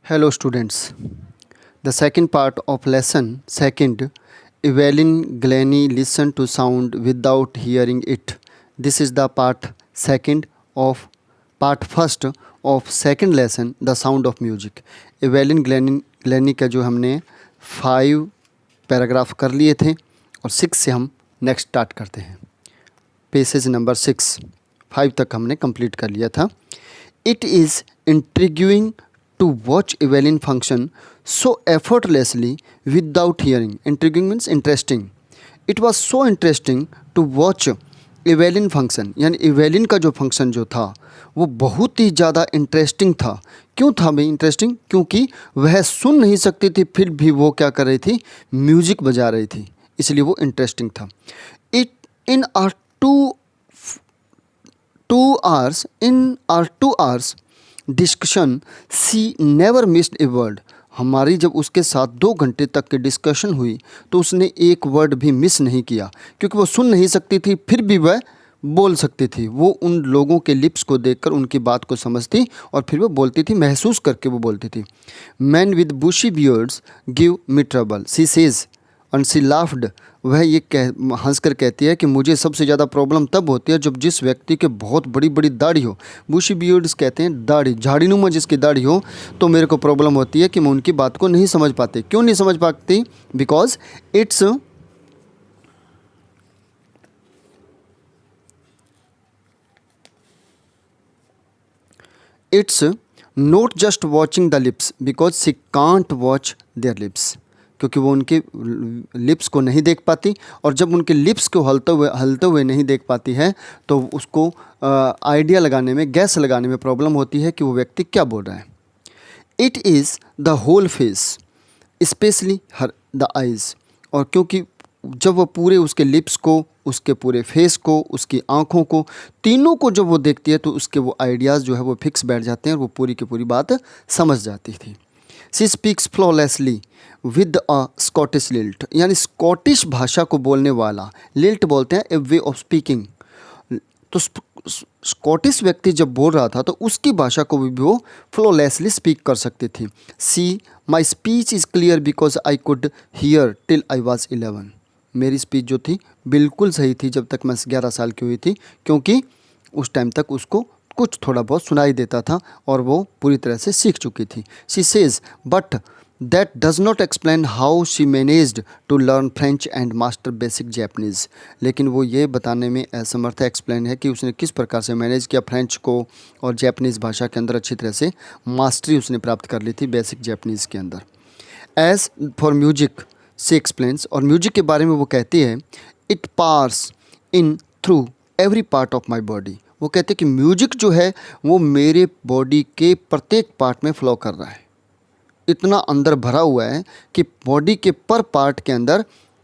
Hello students. The second part of lesson second, Evelyn Glennie listened to sound without hearing it. This is the part first of second lesson, the sound of music. Evelyn Glennie का जो हमने 5 paragraph कर लिए थे और 6 से हम next start करते हैं. पेसेज नंबर 6, 5 तक हमने कंप्लीट कर लिया था. It is intriguing to watch Evelyn function so effortlessly without hearing. Intriguing means interesting. It was so interesting to watch Evelyn function. यानी Evelyn का जो फंक्शन जो था वो बहुत ही ज़्यादा इंटरेस्टिंग था. क्यों था भाई इंटरेस्टिंग? क्योंकि वह सुन नहीं सकती थी फिर भी वो क्या कर रही थी, म्यूजिक बजा रही थी, इसलिए वो इंटरेस्टिंग था. It in our 2 hours discussion she never missed a word. हमारी जब उसके साथ 2 घंटे तक की डिस्कशन हुई तो उसने एक वर्ड भी मिस नहीं किया, क्योंकि वो सुन नहीं सकती थी फिर भी वह बोल सकती थी. वो उन लोगों के लिप्स को देखकर उनकी बात को समझती और फिर वो बोलती थी, महसूस करके वो बोलती थी. Man with bushy beards give me trouble she says and she laughed. वह ये हंसकर कहती है कि मुझे सबसे ज़्यादा प्रॉब्लम तब होती है जब जिस व्यक्ति के बहुत बड़ी बड़ी दाढ़ी हो. बुशी बियर्ड्स कहते हैं दाढ़ी, झाड़ीनुमा जिसकी दाढ़ी हो, तो मेरे को प्रॉब्लम होती है कि मैं उनकी बात को नहीं समझ पाती. क्यों नहीं समझ पाती? Because it's not just watching the lips because she can't watch their lips. क्योंकि वो उनके लिप्स को नहीं देख पाती, और जब उनके लिप्स को हलते हुए नहीं देख पाती है तो उसको आइडिया लगाने में, गैस लगाने में प्रॉब्लम होती है कि वो व्यक्ति क्या बोल रहा है. It is the whole face especially her the eyes. और क्योंकि जब वो पूरे उसके लिप्स को, उसके पूरे फेस को, उसकी आँखों को, तीनों को जब वो देखती है तो उसके वो आइडियाज़ जो है वो फिक्स बैठ जाते हैं और वो पूरी की पूरी बात समझ जाती थी. She speaks flawlessly with a Scottish lilt. यानी स्कॉटिश भाषा को बोलने वाला, लिल्ट बोलते हैं ए वे ऑफ स्पीकिंग. तो स्कॉटिश व्यक्ति जब बोल रहा था तो उसकी भाषा को भी वो फ्लॉलेसली स्पीक कर सकती थी. She my speech is clear because I could hear till I was 11. मेरी स्पीच जो थी बिल्कुल सही थी जब तक मैं 11 साल की हुई थी, क्योंकि उस टाइम तक उसको कुछ थोड़ा बहुत सुनाई देता था और वो पूरी तरह से सीख चुकी थी. She says but that does not explain how she managed to learn French and master basic Japanese. लेकिन वो ये बताने में असमर्थ है, एक्सप्लेन है कि उसने किस प्रकार से मैनेज किया फ्रेंच को और जैपनीज़ भाषा के अंदर अच्छी तरह से मास्टरी उसने प्राप्त कर ली थी बेसिक जैपनीज़ के अंदर. As for music she explains. और म्यूजिक के बारे में वो कहती है, it pours in through every part of my body. वो कहते हैं कि म्यूजिक जो है वो मेरे बॉडी के प्रत्येक पार्ट में फ्लो कर रहा है, इतना अंदर भरा हुआ है कि बॉडी के पर पार्ट के अंदर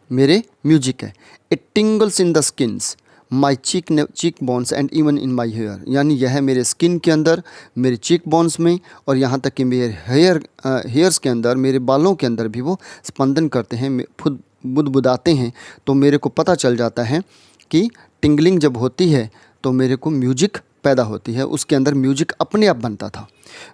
मेरे म्यूजिक है. It tingles in the skins my cheekbones and even in my hair. यानी यह मेरे स्किन के अंदर, मेरे चीक बोन्स में और यहाँ तक कि मेरे हेयर्स के अंदर, मेरे बालों के अंदर भी वो स्पंदन करते हैं, खुद बुदबुदाते हैं. तो मेरे को पता चल जाता है कि टिंगलिंग जब होती है तो मेरे को म्यूजिक पैदा होती है, उसके अंदर म्यूजिक अपने आप बनता था.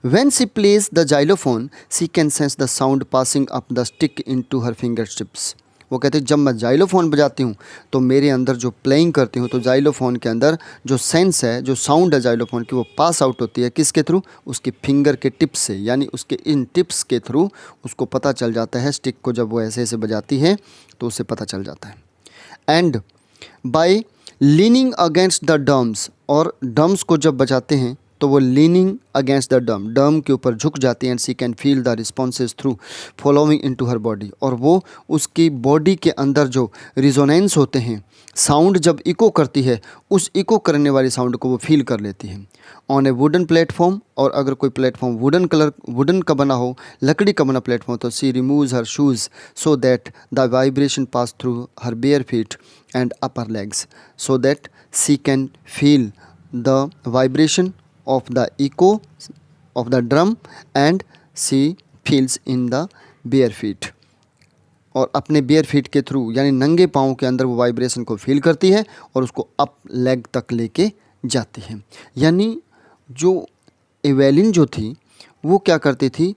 When she plays the xylophone, she can sense the sound passing up the stick into her fingertips. वो कहते हैं जब मैं जाइलोफोन बजाती हूँ तो मेरे अंदर जो प्लेइंग करती हूँ तो जाइलोफोन के अंदर जो सेंस है, जो साउंड है जाइलोफोन की, वो पास आउट होती है किसके थ्रू? उसके फिंगर के टिप्स से. यानी उसके इन टिप्स के थ्रू उसको पता चल जाता है, स्टिक को जब वो ऐसे ऐसे बजाती है तो उसे पता चल जाता है. And by leaning against the drums. और डम्स को जब बजाते हैं तो वो लीनिंग अगेंस्ट द डम के ऊपर झुक जाती है. And she can feel the responses through following into her body. और वो उसकी बॉडी के अंदर जो रिजोनेंस होते हैं, साउंड जब इको करती है, उस इको करने वाली साउंड को वो फील कर लेती है. On A wooden platform. और अगर कोई प्लेटफॉर्म वुडन का बना हो, लकड़ी का बना प्लेटफॉर्म, तो she removes her shoes so that the vibration pass through her bare feet and upper legs so that she can feel the vibration of the echo of the drum and she feels in the bare feet. और अपने bare feet के through यानी नंगे पाँव के अंदर वो vibration को फील करती है और उसको अप लेग तक लेके जाती है. यानी जो एवेलिन जो थी वो क्या करती थी,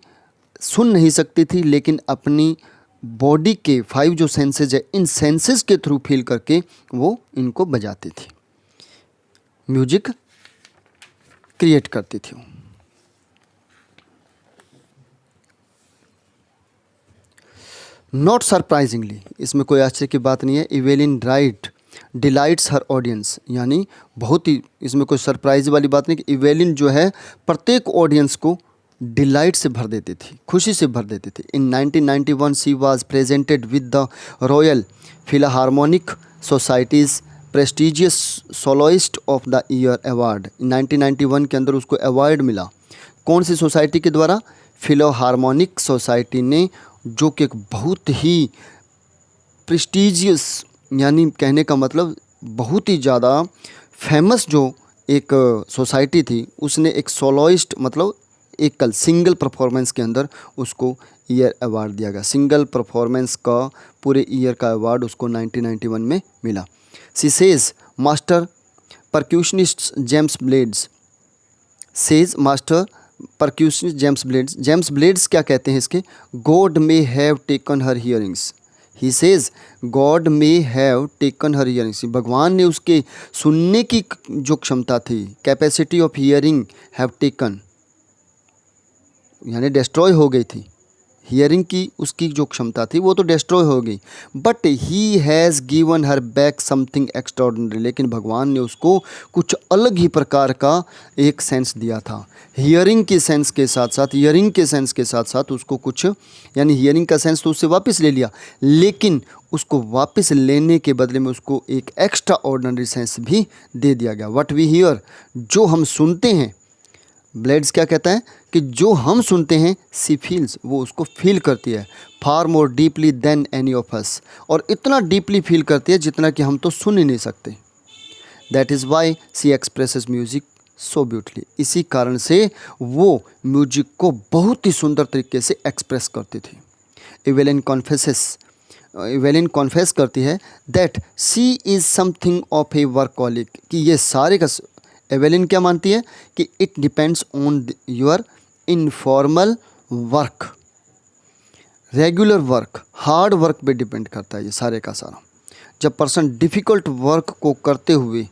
सुन नहीं सकती थी, लेकिन अपनी बॉडी के 5 जो सेंसेज है, इन सेंसेस के थ्रू फील करके वो इनको बजाती थी, म्यूजिक क्रिएट करती थी। नॉट सरप्राइजिंगली, इसमें कोई आश्चर्य की बात नहीं है, इवेलिन राइट डिलाइट्स हर ऑडियंस, यानी बहुत ही इसमें कोई सरप्राइज वाली बात नहीं कि इवेलिन जो है प्रत्येक ऑडियंस को डिलाइट से भर देती थी, खुशी से भर देती थी। In 1991 she was presented with the royal philharmonic society's prestigious soloist of the year award. 1991 के अंदर उसको अवार्ड मिला, कौन सी सोसाइटी के द्वारा? फिलाहार्मोनिक सोसाइटी ने, जो कि एक बहुत ही प्रेस्टिजियस, यानी कहने का मतलब बहुत ही ज़्यादा फेमस जो एक सोसाइटी थी, उसने एक सोलोइस्ट मतलब एक कल सिंगल परफॉर्मेंस के अंदर उसको ईयर अवार्ड दिया गया। सिंगल परफॉर्मेंस का पूरे ईयर का अवार्ड उसको 1991 में मिला। She says master percussionist James Blades, says master percussionist James Blades क्या कहते हैं इसके? God may have taken her hearings, he says God may have taken her hearings, भगवान ने उसके सुनने की जो क्षमता थी, capacity of hearing have taken, यानी डिस्ट्रॉय हो गई थी, हियरिंग की उसकी जो क्षमता थी वो तो डिस्ट्रॉय हो गई, but he has given her back something extraordinary, लेकिन भगवान ने उसको कुछ अलग ही प्रकार का एक सेंस दिया था। हियरिंग के सेंस के साथ साथ, हियरिंग के सेंस के साथ साथ उसको कुछ, यानी हियरिंग का सेंस तो उससे वापस ले लिया, लेकिन उसको वापस लेने के बदले में उसको एक एक्स्ट्रा ऑर्डिनरी सेंस भी दे दिया गया। व्हाट वी हियर, जो हम सुनते हैं, ब्लेड्स क्या कहता है कि जो हम सुनते हैं, सी फील्स, वो उसको फील करती है, far more deeply than any of us, और इतना डीपली फील करती है जितना कि हम तो सुन ही नहीं सकते। That is why she expresses music so beautifully, इसी कारण से वो म्यूजिक को बहुत ही सुंदर तरीके से एक्सप्रेस करती थी। इवेलिन कॉन्फेस करती है that she is something of a workaholic, कि ये सारे का, एवेलिन क्या मानती है कि it depends on your informal work, regular work, hard work पे डिपेंड करता है ये सारे का सारा। जब पर्सन डिफ़िकल्ट वर्क को करते हुए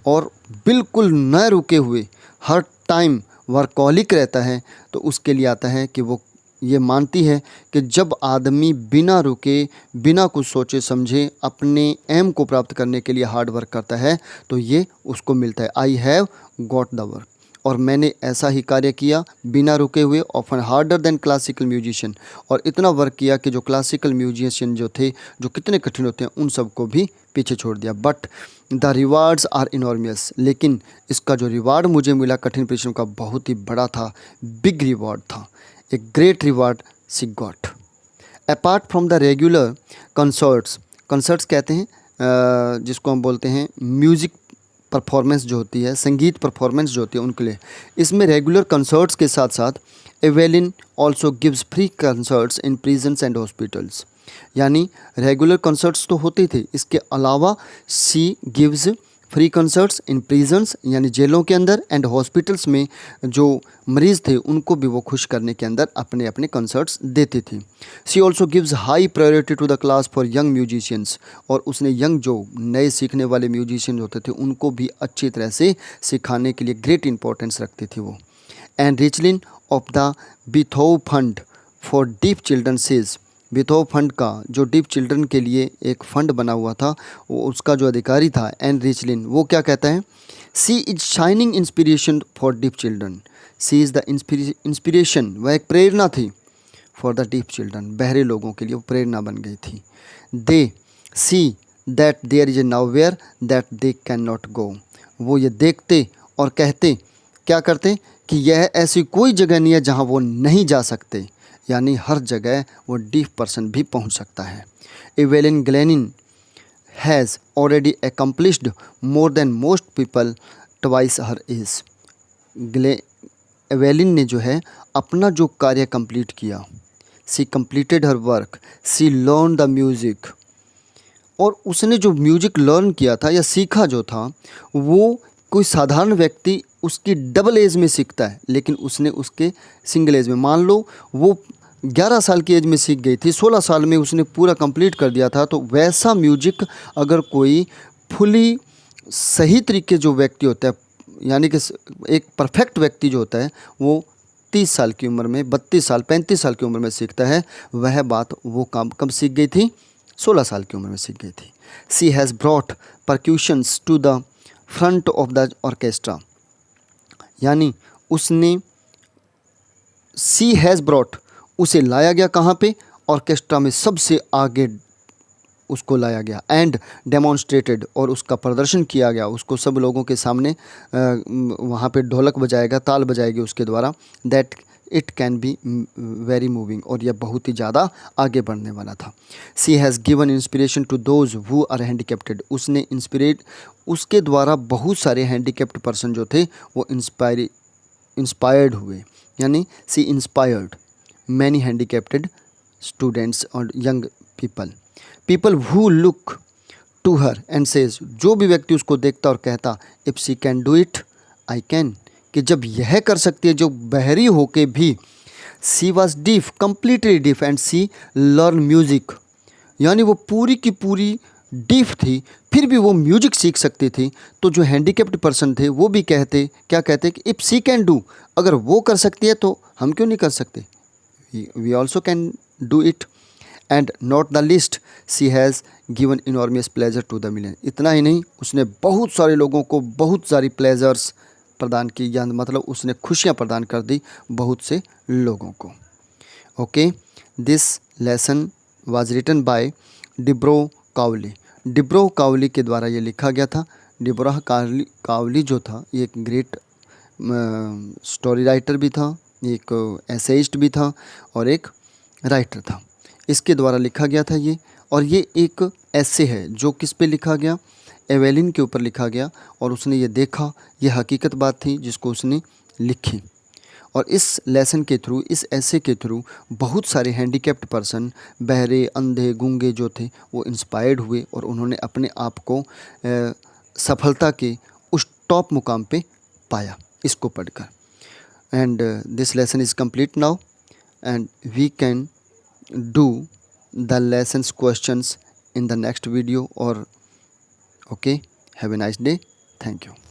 और बिल्कुल न रुके हुए हर टाइम वर्कहॉलिक रहता है, तो उसके लिए आता है कि वो ये मानती है कि जब आदमी बिना रुके, बिना कुछ सोचे समझे अपने एम को प्राप्त करने के लिए हार्ड वर्क करता है, तो ये उसको मिलता है। I have got the work, और मैंने ऐसा ही कार्य किया बिना रुके हुए, often harder than classical musician, और इतना वर्क किया कि जो क्लासिकल म्यूजिशियन जो थे, जो कितने कठिन होते हैं, उन सबको भी पीछे छोड़ दिया। बट द रिवार्ड्स आर इनॉर्मियस, लेकिन इसका जो रिवार्ड मुझे मिला कठिन परिश्रम का बहुत ही बड़ा था, बिग रिवार्ड था, a great reward she got. Apart from the regular concerts, concerts कहते हैं जिसको हम बोलते हैं म्यूज़िक परफॉर्मेंस जो होती है, संगीत परफॉर्मेंस जो होती है उनके लिए, इसमें रेगुलर कंसर्ट्स के साथ साथ Evelyn also gives free concerts in prisons and hospitals, यानी रेगुलर कंसर्ट्स तो होते थे, इसके अलावा सी गिव्स फ्री कंसर्ट्स इन प्रिजन्स, यानी जेलों के अंदर, एंड हॉस्पिटल्स में जो मरीज़ थे उनको भी वो खुश करने के अंदर अपने अपने कंसर्ट्स देती थी। She also gives high priority to the class for young musicians, और उसने यंग जो नए सीखने वाले म्यूजिशियन होते थे उनको भी अच्छी तरह से सिखाने के लिए ग्रेट इंपॉर्टेंस रखती थी वो। And Richlin of the Beethoven fund for deaf children says, Beethoven fund का जो डीफ चिल्ड्रन के लिए एक फ़ंड बना हुआ था, वो उसका जो अधिकारी था एन रिचलिन, वो क्या कहता है? She is shining inspiration for deaf children, she is the inspiration, वह एक प्रेरणा थी फॉर द डीफ चिल्ड्रन, बहरे लोगों के लिए वो प्रेरणा बन गई थी। They see that there is a nowhere that they can not go, वो ये देखते और कहते, क्या करते कि यह ऐसी कोई जगह नहीं है जहाँ वो नहीं जा सकते, यानी हर जगह वो डीफ पर्सन भी पहुंच सकता है। Evelyn Glennie has already accomplished more than most people twice her age, Evelyn ने जो है अपना जो कार्य कंप्लीट किया, she completed her work, she learn the music, और उसने जो म्यूज़िक लर्न किया था या सीखा जो था, वो कोई साधारण व्यक्ति उसकी डबल एज में सीखता है, लेकिन उसने उसके सिंगल एज में, मान लो वो 11 साल की एज में सीख गई थी, 16 साल में उसने पूरा कंप्लीट कर दिया था। तो वैसा म्यूजिक अगर कोई फुली सही तरीके जो व्यक्ति होता है, यानी कि एक परफेक्ट व्यक्ति जो होता है, वो 30 साल की उम्र में, 32 साल 35 साल की उम्र में सीखता है। वह बात वो काम कब सीख गई थी? 16 साल की उम्र में सीख गई थी। She has brought percussions to the front of the orchestra, यानी उसने, सी हैज़ ब्रॉट, उसे लाया गया कहाँ पे? ऑर्केस्ट्रा में सबसे आगे उसको लाया गया। एंड डेमॉन्स्ट्रेटेड, और उसका प्रदर्शन किया गया, उसको सब लोगों के सामने वहाँ पे ढोलक बजाएगा, ताल बजाएगी उसके द्वारा। That it can be very moving, और यह बहुत ही ज़्यादा आगे बढ़ने वाला था। She has given inspiration to those who are handicapped, उसने उसके द्वारा बहुत सारे हैंडीकेप्ट पर्सन जो थे वो इंस्पायर्ड हुए, यानी she inspired many handicapped students और young people who look to her and says, जो भी व्यक्ति उसको देखता और कहता, if she can do it I can, कि जब यह कर सकती है, जो बहरी होके भी, she was deaf, completely deaf, and she learn music, यानी वो पूरी की पूरी डीफ थी, फिर भी वो म्यूजिक सीख सकती थी। तो जो हैंडीकेप्ड पर्सन थे वो भी कहते, क्या कहते कि इफ़ सी कैन डू, अगर वो कर सकती है तो हम क्यों नहीं कर सकते? We also can do it. And not the list, she has given enormous pleasure to the million, इतना ही नहीं, उसने बहुत सारे लोगों को बहुत सारी प्लेजर्स प्रदान की, या मतलब उसने खुशियाँ प्रदान कर दी बहुत से लोगों को। Okay, this lesson was written by Deborah Cowley, Deborah Cowley के द्वारा ये लिखा गया था। डिब्रो कावली जो था, ये एक ग्रेट स्टोरी राइटर भी था, एक एसेइस्ट भी था और एक राइटर था। इसके द्वारा लिखा गया था ये, और ये एक ऐसे है जो किस पे लिखा गया? एवेलिन के ऊपर लिखा गया, और उसने ये देखा, ये हकीकत बात थी जिसको उसने लिखी। और इस लेसन के थ्रू, इस ऐसे के थ्रू बहुत सारे हैंडीकैप्ड पर्सन, बहरे, अंधे, गूंगे जो थे वो इंस्पायर्ड हुए, और उन्होंने अपने आप को सफलता के उस टॉप मुकाम पे पाया इसको पढ़कर। And this lesson is complete now, and we can do the lessons questions in the next video, or okay, have a nice day, thank you.